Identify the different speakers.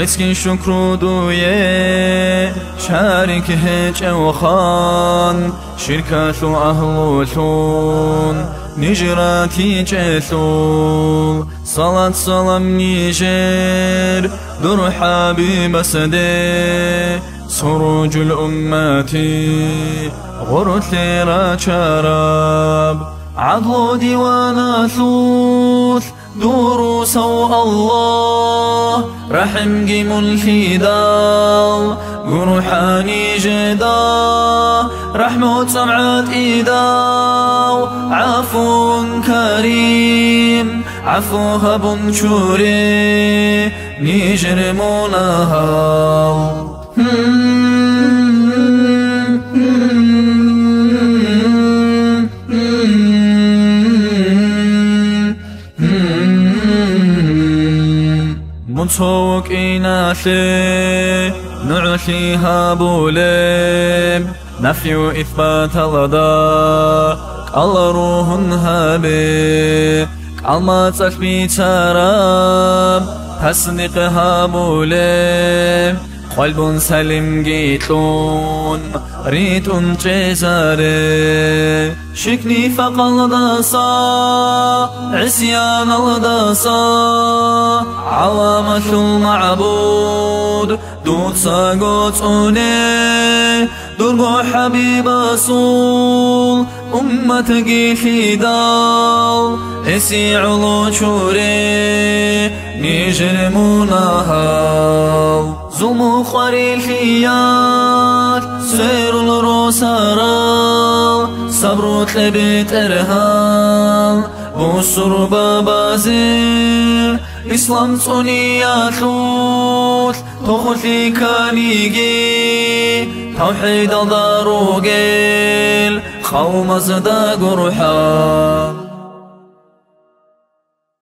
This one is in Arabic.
Speaker 1: رزقي شكر دويه شارك هيج وخان شركة أهل ثون نجراتي جثول صلاة سلام نيجر در حبيب سدي سروج الأمات غرث شراب عضل ديوان ثوث دور سوء الله رحم جيم الفدال جروحاني جدا رحمة سمعت إيداو عفو كريم عفو هب شوري نيجر مناهال منصوك إناثي نعثيها بوليم نفي إثبات لدى الله روح هابي كالما تثبيت سراب تصديقها بوليم قلب سليم جيتلون ريت جزاري شكني فقل داسا عصيان الداسا علامة المعبود دوت ساقوتوني درقو حبيب رسول أمة جيفي دال إسي علو شوري نيجر مناهال ظلم خريل فيات سير الروسارال صبر تلبيت إرهال بوسر بابازير إسلام صنيات لوث تخفي كانيجي توحيد الداروغيل خوم زدا قرحان